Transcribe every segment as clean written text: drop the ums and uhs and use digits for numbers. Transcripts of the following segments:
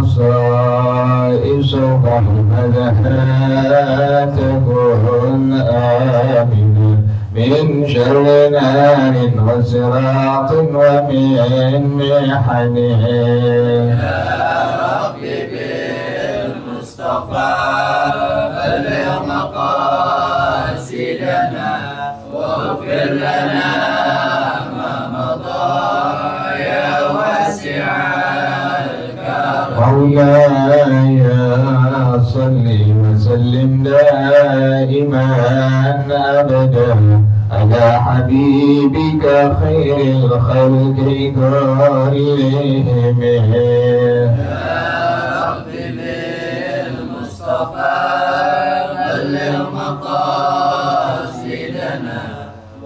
خصائص رحمتها تكون آمنا من شر نار وصراط ومن محن. يا ربي بالمصطفى بلغ مقاصدنا واغفر لنا ما مضى يا واسع الكرم. مولاي صل وسلم دائما أبدا على حبيبك خير الخلق كلهم. يا ربي بالمصطفى بلغ مقاصدنا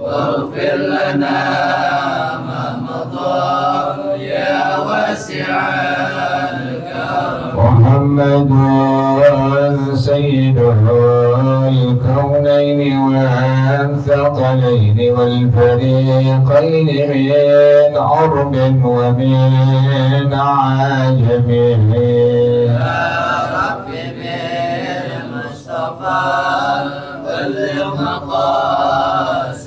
واغفر لنا ما مضى يا واسع الكرم. محمد سيد الكونين والثقلين والفريقين من عرب ومن عجم. يا ربي بالمصطفى بلغ مقاصدنا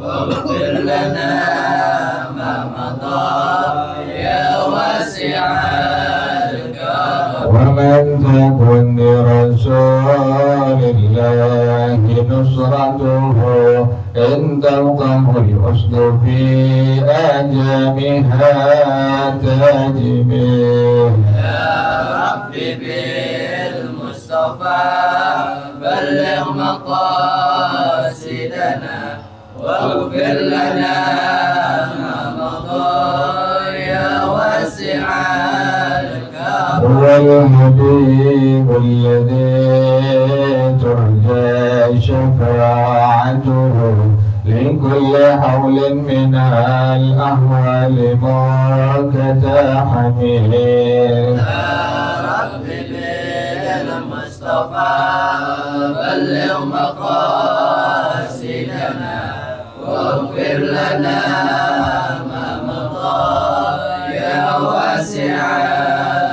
واغفر لنا ما مضى يا واسع الكرم. ومن تكن لرسول الله نصرته إن تلقه الحسن في أجمها تجمه. يا ربي بالمصطفى بلغ مقاصدنا واغفر لنا ما مضى يا واسع الكرم. هو الحبيب الذي ترجى شفاعته لكل حول من الأهوال مكتحمه. يا ربي بالمصطفى بلغ مقاصدنا واغفر لنا ما مضى يا واسع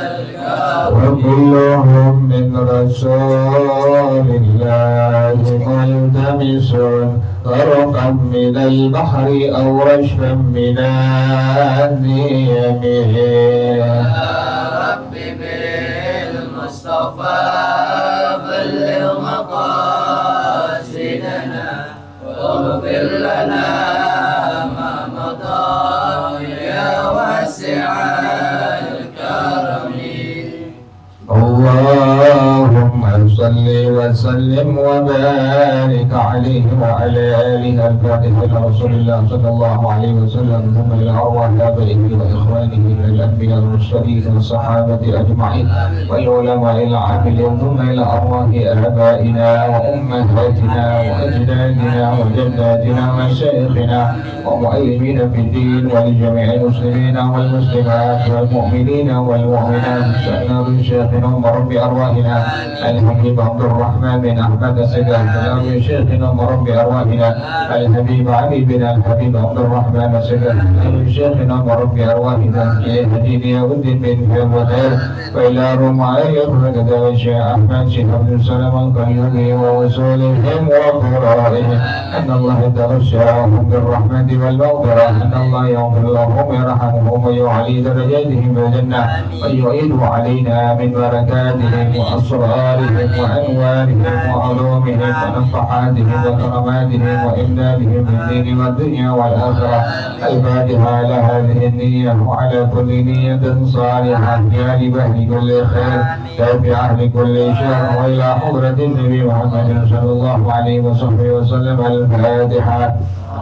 الكرم. وكلهم من رسول الله ملتمس غرفا من البحر أو رشفا من النيم. يا ربي بالمصطفى بلغ مقاصدنا واغفر لنا ما مضى يا واسع الكرم. اللهم صل وسلم وبارك عليه وعلى آله الفاتحة لرسول الله صلى الله عليه وسلم، ثم إلى أرواح آبائه وإخوانه من الأنبياء والمرسلين والصحابة أجمعين والعلماء العاملين، ثم إلى أرواح آبائنا وأمهاتنا وأجدادنا وجداتنا ومشايخنا ومعلمين في الدين ولجميع المسلمين والمسلمات والمؤمنين والمؤمنات. سألنا بشيخنا ومربي أرواحنا الحبيب عبد الرحمن بن أحمد السيد السلام، شيخنا ومربي أرواحنا الحبيب علي بن الحبيب عبد الرحمن السيد، شيخنا ومربي أرواحنا هديني ودين بن فيض وإلى رمعي أخرج الشيخ أحمد شيخ عبد السلام القيومي ووصولهم وفرائهم أن الله تغشاهم بالرحمة والمغفرة، أن الله يغفر لهم ويرحمهم ويعلي درجاتهم في الجنة ويعيد علينا من بركاتهم وأسرارهم وأنوارهم وعلومهم ونفحاتهم وكراماتهم وإمدادهم في الدين والدنيا والآخرة. الفاتحة على هذه النية وعلى كل نية صالحة يا لبهل كل خير دافع أهل كل شر، وإلى حضرة النبي محمد صلى الله عليه وصحبه وسلم. الفاتحة.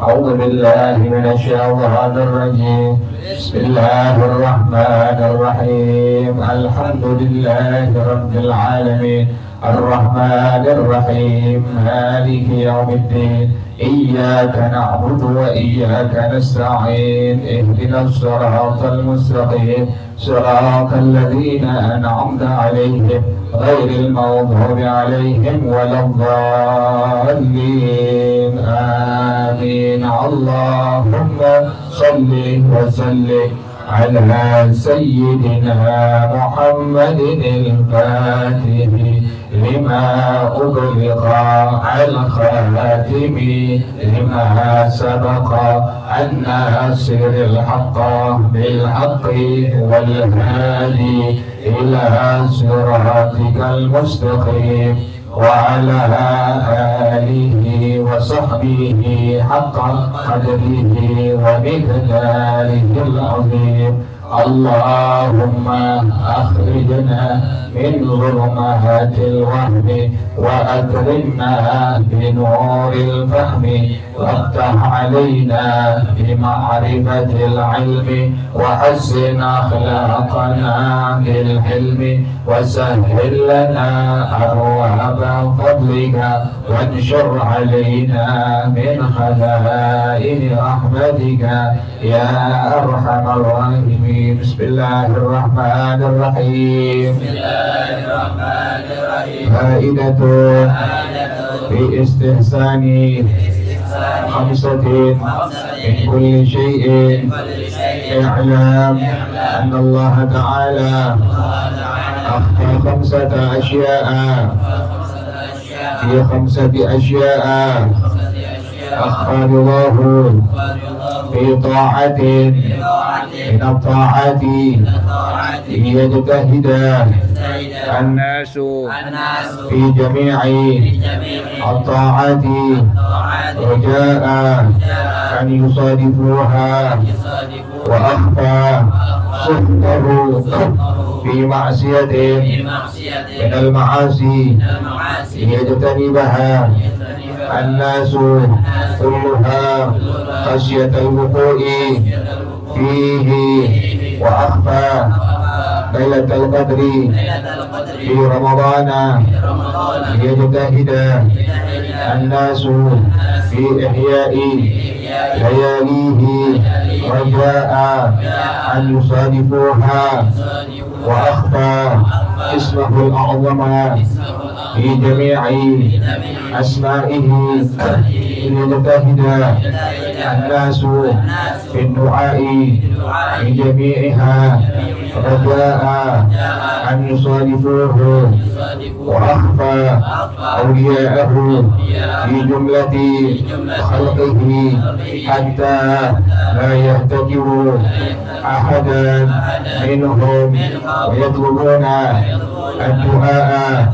أعوذ بالله من الشيطان الرجيم. بسم الله الرحمن الرحيم. الحمد لله رب العالمين الرحمن الرحيم مالك يوم الدين. إياك نعبد وإياك نستعين. اهدنا الصراط المستقيم صراط الذين أنعمت عليهم غير المغضوب عليهم ولا الضالين. آمين. اللهم صل وسلم على سيدنا محمد الفاتح لما أغلق الخاتم لما سبق الناصر الحق بالحق والهادي إلى صراطك المستقيم وعلى آله وصحبه حق قدره ومقداره العظيم. اللهم أخرجنا من ظلمات الوهم وأكرمنا بنور الفهم وافتح علينا بمعرفة العلم وحسن أخلاقنا بالحلم وسهل لنا أبواب فضلك وانشر علينا من خزائن رحمتك يا أرحم الراحمين. بسم الله الرحمن الرحيم. فائدة في استحسان خمسة من كل شيء. اعلم أن الله تعالى أخفى خمسة أشياء في خمسة أشياء أخفى رضاه في طاعة من الطاعات ليجتهد الناس في جميع الطاعات رجاء أن يصادفوها وأخفى سخطه في معصية من المعاصي ليجتنبها الناس كلها خشية الوقوع فيه وأخفى ليلة القدر في رمضان ليجتهد الناس في إحياء لياليه رجاء أن يصادفوها وأخفى اسمه الأعظم في جميع أسمائه ليجتهد الناس في الدعاء في جميعها رجاء أن يصادفوه وأخفى أولياءه في جملة خلقه حتى لا يهتكروا أحدا منهم ويطلبون الدعاء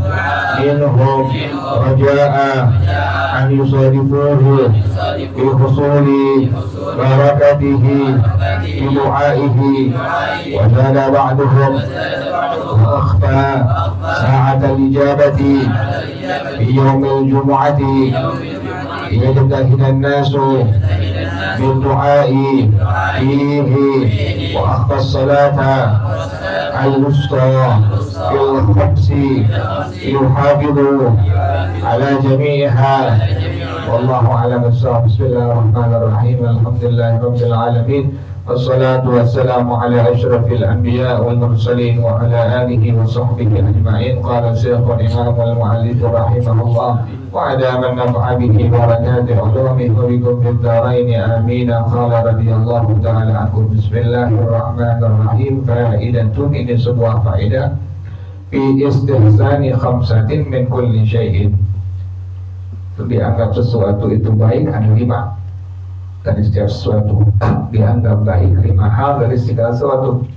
منهم رجاء أن يصادفوه في حصول بركته في دعائه. وزاد بعضهم وأخفى ساعة الإجابة في يوم الجمعة ليجتهد الناس بالدعاء فيه وأخفى الصلاة الوسطى في الخمس يحافظوا على جميعها. والله أعلم بالصواب. بسم الله الرحمن الرحيم. الحمد لله رب العالمين والصلاة والسلام على أشرف الأنبياء والمرسلين وعلى آله وصحبه أجمعين. قال الشيخ الإمام المؤلف رحمه الله وعلى من نفع به بركات علومه وبكم في الدارين آمين. قال رضي الله تعالى عنه. بسم الله الرحمن الرحيم. فائدة ini sebuah faedah fi istihsani khamsatin min kulli syai'in. Dianggap sesuatu itu baik ada 5 dari setiap sesuatu dianggap baik 5 hal dari segala sesuatu.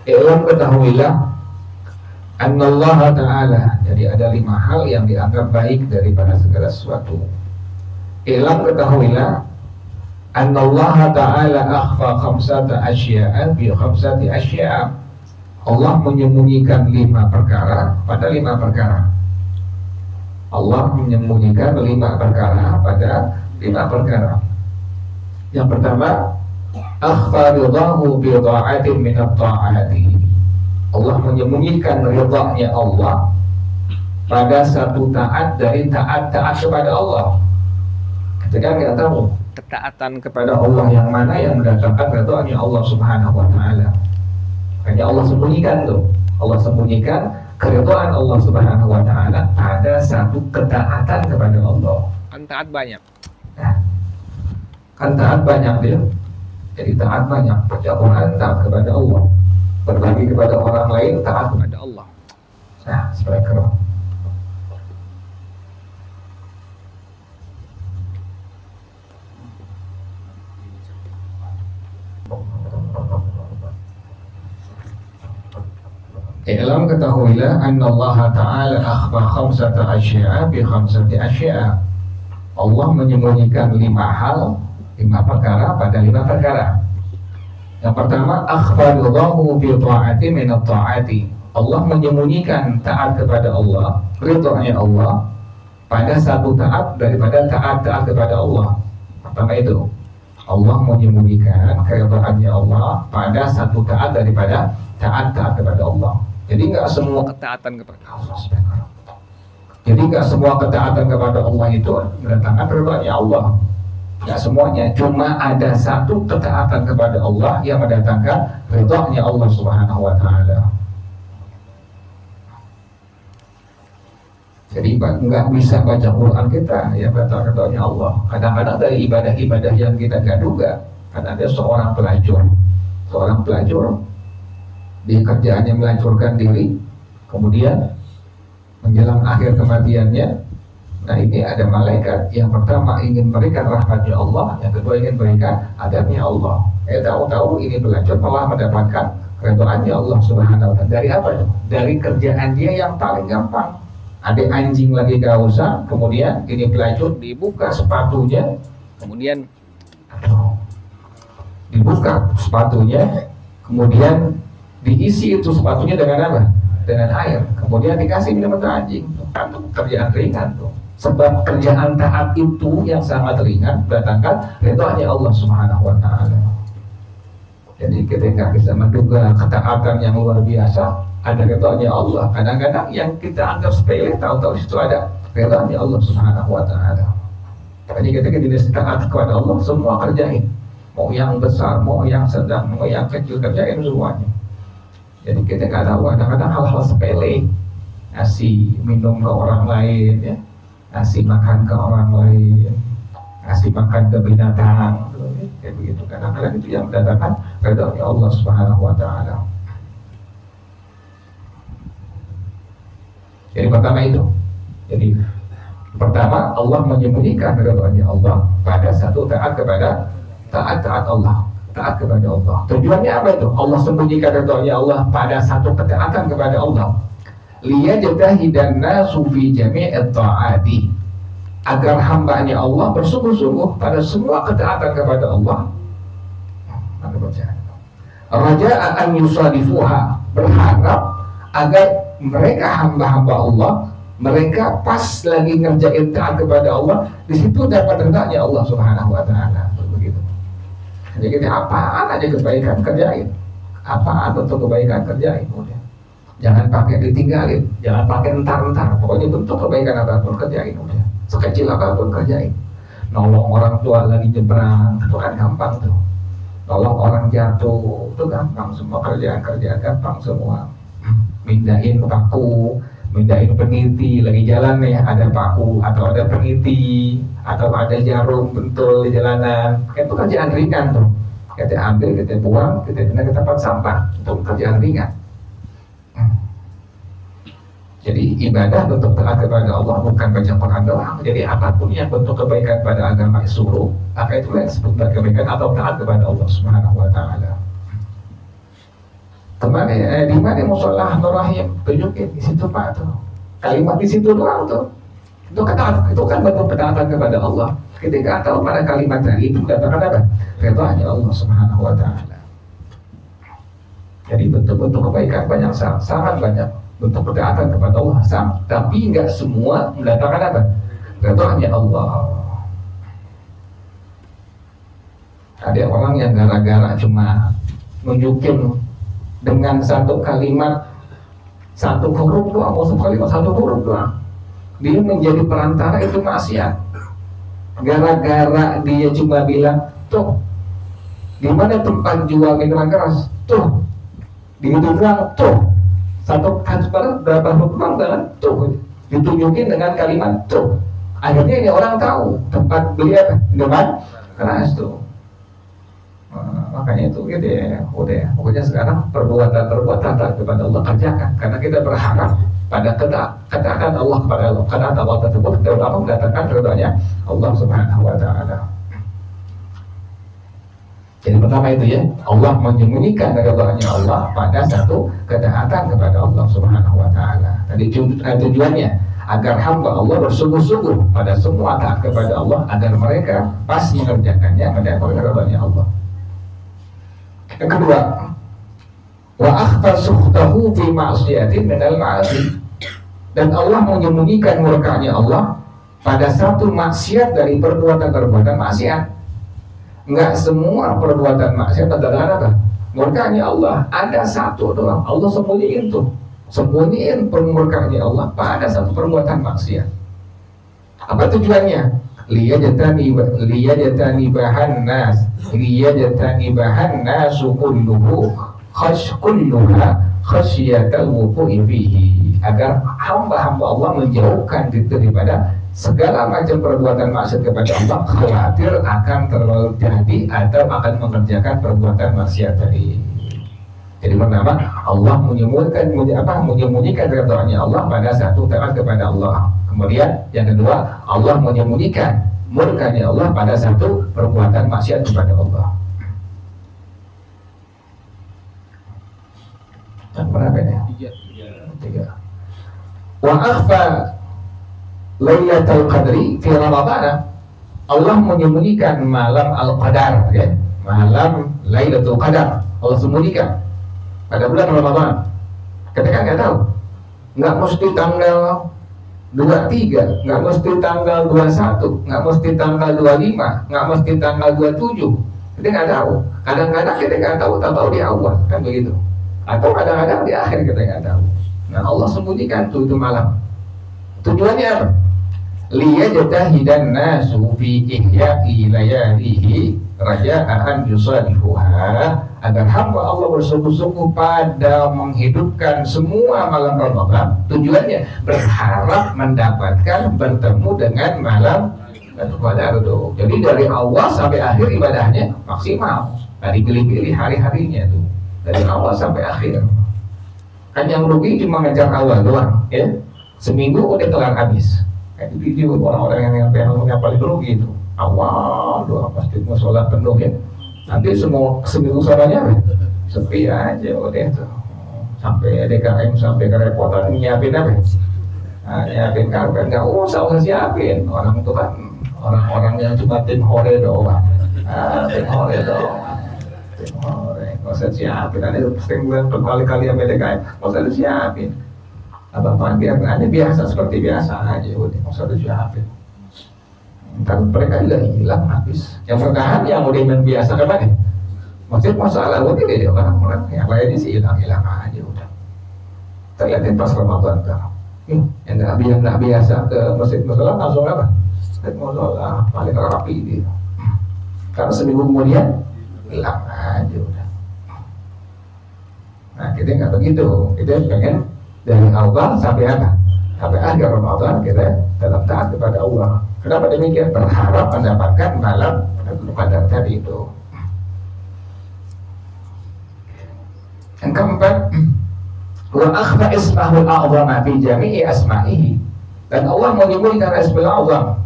Ilmu ketahuilah Annallaha ta'ala, jadi ada 5 hal yang dianggap baik daripada segala sesuatu. Ilmu ketahuilah Annallaha ta'ala akhfa khamsata asya'a fi khamsati asya'a. Allah menyembunyikan 5 perkara pada 5 perkara. Allah menyembunyikan 5 perkara pada 5 perkara. Yang pertama, akhfa ridahu bi ta'atin min at-ta'ati. Allah menyembunyikan ridhanya Allah pada satu taat dari taat-taat kepada Allah. Ketika kita tahu ketaatan kepada Allah yang mana yang mendatangkan ridhanya Allah Subhanahu wa taala. Makanya Allah sembunyikan tuh. Allah sembunyikan keridhaan Allah Subhanahu wa taala ada satu ketaatan kepada Allah. Kan taat banyak. Nah, kan taat banyak dia. Jadi taat banyak, baca Quran taat kepada Allah, berbagi kepada orang lain taat kepada Allah. Nah, seperti itu. I'lam ketahuilah anna Allah Ta'ala akhfa khamsata asya'a fi khamsati asya'a. Allah menyembunyikan 5 hal, 5 perkara pada 5 perkara. Yang pertama, akhfa ridahu fi ta'ati min at-ta'ati. Allah menyembunyikan taat kepada Allah, ridhonya Allah pada satu taat daripada taat kepada Allah. Pertama itu, Allah menyembunyikan keridhaannya Allah pada satu taat daripada taat kepada Allah. Jadi nggak semua ketaatan kepada Allah. Jadi nggak semua ketaatan kepada Allah itu mendatangkan ridhonya Allah. Nggak semuanya. Cuma ada satu ketaatan kepada Allah yang mendatangkan ridhonya Allah Subhanahu Wa Taala. Jadi nggak bisa baca Quran kita ya baca ridhonya Allah. Kadang-kadang dari ibadah-ibadah yang kita nggak duga. Kan ada seorang pelacur di kerjaannya melacurkan diri, kemudian menjelang akhir kematiannya, nah ini ada malaikat yang pertama ingin berikan rahmatnya Allah, yang kedua ingin berikan adabnya Allah. Tahu-tahu ini pelacur malah mendapatkan ridhoannya Allah Subhanahu Wa Taala. Dari apa? Dari kerjaan dia yang paling gampang. Ada anjing lagi kehausan, kemudian ini pelacur dibuka sepatunya, kemudian diisi itu sepatunya dengan apa? Dengan air. Kemudian dikasih minum ke anjing. Itu kerjaan ringan tuh. Sebab kerjaan taat itu yang sangat ringan datangkan ridhonya Allah Subhanahu Wa Taala. Jadi kita nggak bisa menduga ketaatan yang luar biasa ada ridhonya Allah. Kadang-kadang yang kita anggap sepele tahu-tahu situ ada ridhonya Allah Subhanahu Wa Taala. Jadi kita taat kepada Allah semua kerjain. Mau yang besar, mau yang sedang, mau yang kecil kerjain semuanya. Jadi kita nggak tahu kadang-kadang hal-hal sepele, ngasih minum ke orang lain, ya, ngasih makan ke orang lain, ngasih makan ke binatang, kayak begitu. Kadang-kadang itu yang mendatangkan ridhonya Allah Subhanahu Wa Taala. Jadi pertama itu, jadi pertama Allah menyembunyikan ridhonya Allah pada satu taat kepada taat Allah. Taat kepada Allah. Tujuannya apa itu? Allah sembunyikan ridhonya Allah pada satu ketaatan kepada Allah. Liyajtahidan nasu fi jami'it ta'ati. Agar hambanya Allah bersungguh-sungguh pada semua ketaatan kepada Allah. Maka bacaan. Raja'a an yusadifuha. Berharap agar mereka hamba-hamba Allah, mereka pas lagi ngerjain taat kepada Allah, di situ dapat ridhonya Allah Subhanahu Wa Taala. Jadi kita apaan aja kebaikan kerjain, apaan untuk kebaikan kerjain, udah. Jangan pakai ditinggalin, jangan pakai entar-entar. Pokoknya bentuk kebaikan apapun kerjain, udah. Sekecil apapun kerjain. Nolong orang tua lagi nyebrang, itu kan gampang tuh. Nolong orang jatuh, itu gampang. Semua kerjaan gampang semua. Mindahin paku, mindahin peniti lagi jalan nih, ada paku atau ada peniti atau ada jarum bentul di jalanan, itu kerjaan ringan tuh. Kita ambil, kita buang, kita pindah ke tempat sampah, itu kerjaan ringan. Jadi ibadah bentuk taat kepada Allah bukan baca Quran doang. Jadi apapun yang bentuk kebaikan pada agama suruh, maka itulah yang disebut kebaikan atau taat kepada Allah Subhanahu Wa Taala. Teman, di mana musola Nur Rahim? Tunjukin di situ Pak tuh. Kalimat di situ doang tuh. Itu kan bentuk ketaatan kepada Allah. Ketika tahu pada kalimat tadi itu datangkan apa? Ridhonya Allah Subhanahu Wa Taala. Jadi bentuk-bentuk kebaikan banyak, sangat banyak bentuk ketaatan kepada Allah, tapi nggak semua mendatangkan apa? Ridhonya Allah. Ada orang yang gara-gara cuma nunjukin dengan satu kalimat, satu huruf doang, satu huruf doang, dia menjadi perantara, itu maksiat. Gara-gara dia cuma bilang, tuh, di mana tempat jual minuman keras? Tuh, di itu doang, tuh, satu kata berapa huruf doang, tuh, ditunjukin dengan kalimat tuh. Akhirnya ini orang tahu tempat beli apa? Minuman keras tuh. Makanya itu gitu ya, udah pokoknya sekarang perbuatan taat kepada Allah kerjakan, karena kita berharap pada ketaatan Allah kepada Allah. Ketaatan Allah tersebut terutama mendatangkan ridhonya Allah Subhanahu wa taala. Jadi pertama itu ya, Allah menyembunyikan ridhonya Allah pada satu ketaatan kepada Allah Subhanahu wa taala. Tadi tujuannya agar hamba Allah bersungguh-sungguh pada semua taat kepada Allah, agar mereka pas mengerjakannya mendapatkan ridhonya Allah. Yang kedua, wa akhfa sukhtahu fi ma'siyatin minal ma'asi, dan Allah menyembunyikan murkanya Allah pada satu maksiat dari perbuatan-perbuatan maksiat. Enggak semua perbuatan maksiat mendatangkan apa? Murkanya Allah. Ada satu doang, Allah sembunyiin tuh, sembunyiin permurkanya Allah pada satu perbuatan maksiat. Apa tujuannya? Liyajtani bahan nas kulluhu kulluha khasyatal wuqu'i fihi, agar hamba-hamba Allah menjauhkan diri daripada segala macam perbuatan maksiat kepada Allah, khawatir akan terjadi atau akan mengerjakan perbuatan maksiat tadi. Jadi pertama, Allah menyembunyikan ridhonya Allah pada satu taat kepada Allah. Kemudian yang kedua, Allah menyembunyikan murkanya Allah pada satu perbuatan maksiat kepada Allah. Yang berapa ya? Tiga. Wa akhfa Lailatul Qadri fi Ramadan, Allah menyembunyikan malam Al-Qadar, ya. Malam Lailatul Qadar Allah sembunyikan pada bulan Ramadan. Kita kan nggak tahu, nggak mesti tanggal 23, nggak mesti tanggal 21, nggak mesti tanggal 25, nggak mesti tanggal 27. Kita nggak tahu. Kadang-kadang kita nggak tahu di awal, kan begitu. Atau kadang-kadang di akhir kita nggak tahu. Nah, Allah sembunyikan itu malam. Tujuannya apa? Liyajtahidan nasu fi ihya'i layalihi raja'an yusadifuha, agar hamba Allah bersungguh-sungguh pada menghidupkan semua malam Ramadan. Tujuannya berharap mendapatkan bertemu dengan malam Qadar itu. Jadi dari awal sampai akhir ibadahnya maksimal. Dari pilih-pilih hari-harinya tuh, dari awal sampai akhir. Kan yang rugi cuma ngejar awal doang, ya. Seminggu udah kelar habis. Kayak di video orang-orang yang paling rugi itu awal doang, pasti mau sholat penuh ya. Nanti seminggu soalnya sepi aja udah tuh. Sampai DKM sampai kerepotan nyiapin apa? Nah, nyiapin karpet nggak usah siapin. Orang itu kan orang-orang yang cuma tim hore doang. Tim hore doang. Tim hore. Nggak usah siapin. Nanti sering berkali-kali sama DKM. Nggak usah disiapin. Apa-apaan biar aja biasa seperti biasa aja. Udah nggak usah disiapin. Ntar mereka juga hilang habis. Yang bertahan yang udah main biasa kan nih. Maksud masalah udah deh orang-orang yang lainnya sih hilang aja udah. Terlihatin pas Ramadan kan. Yang nggak biasa ke masjid musola langsung apa? Masjid musola paling rapi gitu. Karena seminggu kemudian hilang aja udah. Nah kita nggak begitu. Kita pengen dari awal sampai apa? Sampai akhir Ramadan kita tetap taat kepada Allah. Kenapa demikian? Berharap mendapatkan malam Qadar tadi itu. Yang keempat, wa akhfa ismahul a'zama fi jami'i asma'ihi, dan Allah menyebutkan Ismul A'zam.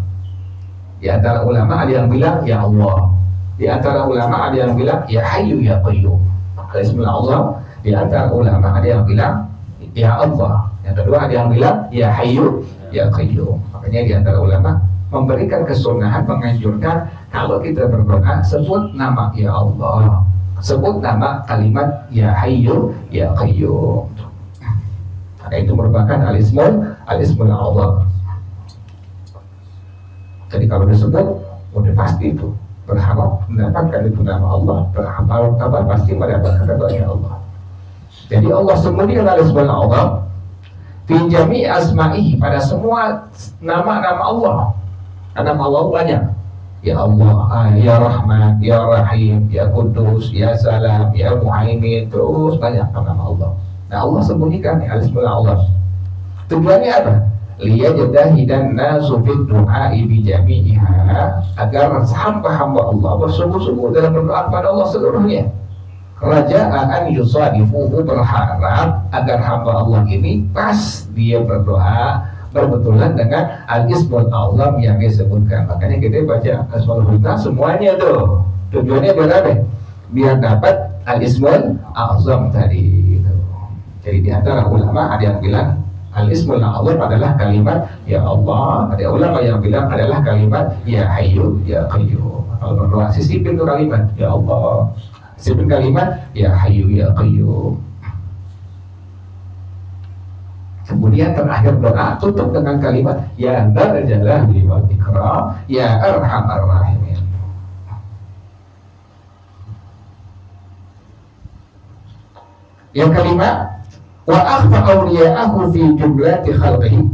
Di antara ulama ada yang bilang ya Allah, di antara ulama ada yang bilang ya Hayyu ya Qayyum. Ismul A'zam, di antara ulama ada yang bilang ya Allah, yang kedua ada yang bilang ya Hayyu ya Qayyum. Makanya di antara ulama memberikan kesunahan, menganjurkan kalau kita berdoa sebut nama ya Allah, sebut nama kalimat ya Hayyu ya Qayyum. Maka itu merupakan al-ismul a'zam. Jadi kalau disebut udah pasti itu berharap mendapatkan itu nama Allah, berharap pasti mendapatkan doanya Allah. Jadi Allah sembunyikan al-ismul a'zam fi jami' asma'ihi, pada semua nama-nama Allah. Nama Allah banyak. Ya Allah, ya Rahman, ya Rahim, ya Kudus, ya Salam, ya Muhaimin, terus banyak nama Allah. Nah Allah sembunyikan al-ismul a'zam. Tujuannya apa? liyajtahidan nasu fid du'a'i bi jami'iha, agar hamba-hamba Allah bersungguh-sungguh dalam berdoa kepada Allah seluruhnya. Raja'an yusadifuhu, berharap agar hamba Allah ini pas dia berdoa berbetulan dengan al-ismul azam yang disebutkan. Makanya kita baca asmaul husna semuanya tuh tujuannya biar apa? Biar dapat al-ismul azam tadi itu. Jadi di antara ulama ada yang bilang al-ismul azam adalah kalimat ya Allah, ada ulama yang bilang adalah kalimat ya hayyu ya qayyum. Kalau berdoa sisipin itu kalimat ya Allah, sisipin kalimat ya hayyu ya qayyum. Kemudian terakhir doa tutup dengan kalimat ya dzal jalali wal ikram ya arhamar rahimin. Yang kelima, wa akhfa awliya'ahu fi jumlati khalqihi,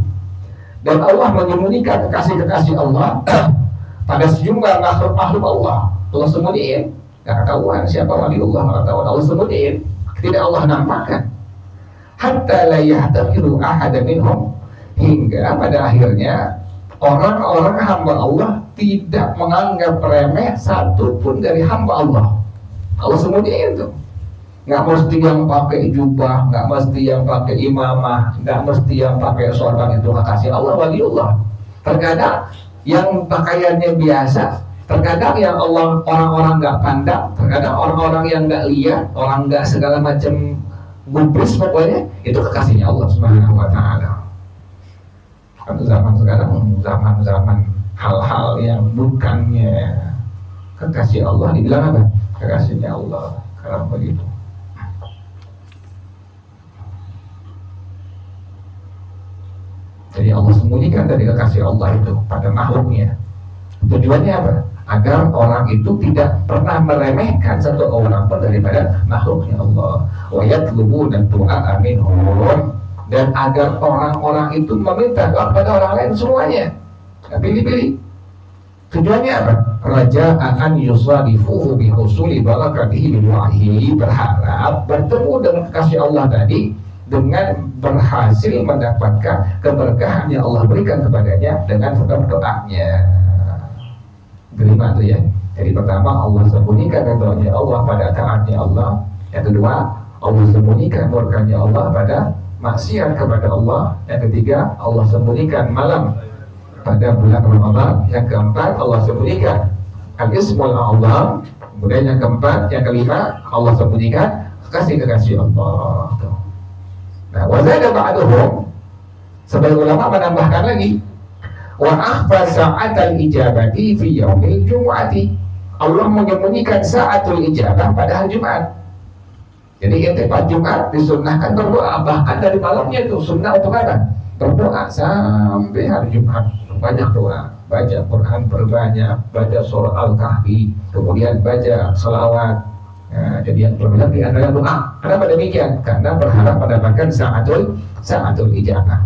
dan Allah menyembunyikan kekasih-kekasih Allah pada sejumlah makhluk-makhluk Allah. Allah sembunyiin, gak ketahuan siapa waliullah, gak ketahuan, Allah sembunyiin, tidak Allah nampakkan. Hatta la yahtaqiru ahada minhum, hingga pada akhirnya orang-orang hamba Allah tidak menganggap remeh satu pun dari hamba Allah. Allah sembunyiin tuh. Nggak mesti yang pakai jubah, nggak mesti yang pakai imamah, nggak mesti yang pakai sorban itu kekasih Allah waliullah. Terkadang yang pakaiannya biasa, terkadang yang Allah orang-orang nggak pandang, terkadang orang-orang yang nggak lihat, orang nggak segala macam gubris, pokoknya itu kekasihnya Allah Subhanahu Wa Taala. Kan zaman sekarang zaman hal-hal yang bukannya kekasih Allah dibilang apa? Kekasihnya Allah. Karena begitu. Jadi Allah sembunyikan dari kekasih Allah itu pada makhluknya. Tujuannya apa? Agar orang itu tidak pernah meremehkan satu orang pun daripada makhluknya Allah. Wa yatlubuna du'a minhum, dan agar orang-orang itu meminta doa kepada orang lain semuanya. Nah, pilih-pilih. Tujuannya apa? Raja'an yusadifuhu bihusuli barakatihi bidu'ahi, berharap bertemu dengan kekasih Allah tadi dengan berhasil mendapatkan keberkahan yang Allah berikan kepadanya dengan sebab doanya. Kelima itu ya. Jadi pertama, Allah sembunyikan doanya Allah pada taatnya Allah. Yang kedua, Allah sembunyikan murkanya Allah pada maksiat kepada Allah. Yang ketiga, Allah sembunyikan malam pada bulan Ramadan. Yang keempat, Allah sembunyikan al-ismul azam. Kemudian yang keempat, yang kelima, Allah sembunyikan kekasih-kekasih Allah. Nah, wazada ba'duhum, sebagai ulama menambahkan lagi, wa akhfa sa'atal ijabati fi yaumil jum'ati, Allah menyembunyikan sa'atul ijabah pada hari Jumat. Jadi pada Jumat disunnahkan berdoa, bahkan dari malamnya itu sunnah untuk apa? Berdoa sampai hari Jumat, banyak doa, baca Quran perbanyak, baca surah Al-Kahfi, kemudian baca salawat. Nah, jadi yang terbilang di antara doa. Kenapa demikian? Karena berharap mendapatkan sa'atul ijabah.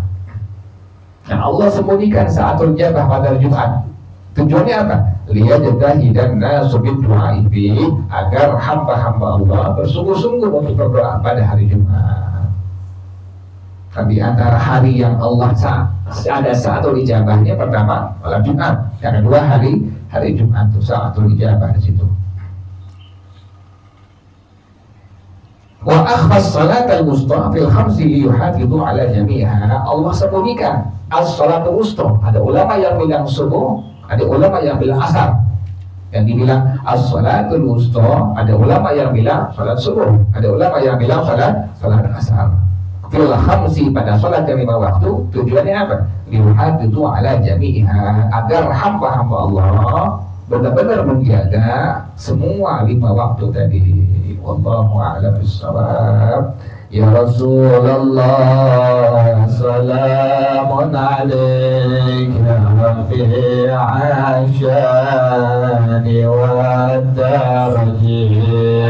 Nah, Allah sembunyikan sa'atul ijabah pada Jumat. Tujuannya apa? Liyajtahidan nasu bid-du'a, agar hamba-hamba Allah bersungguh-sungguh untuk berdoa pada hari Jumat. Tapi antara hari yang Allah ada sa'atul ijabahnya, pertama malam Jumat, yang kedua hari Jumat itu sa'atul ijabah di situ. Wa akhfas salatal wusta fil khamsi liyuhafidhu ala jami'iha, Allah sembunyikan as-salatul wusta. Ada ulama yang bilang subuh, ada ulama yang bilang asar. Yang dibilang as-salatul wusta, ada ulama yang bilang salat subuh, ada ulama yang bilang salat asar. Fil khamsi, pada salat yang 5 waktu. Tujuannya apa? Liyuhafidhu ala jami'iha, agar hamba-hamba Allah benar-benar menjaga semua 5 waktu tadi. Wallahu a'lam bissawab. Ya Rasulullah, salamun alaika fi 'ashani wa darji.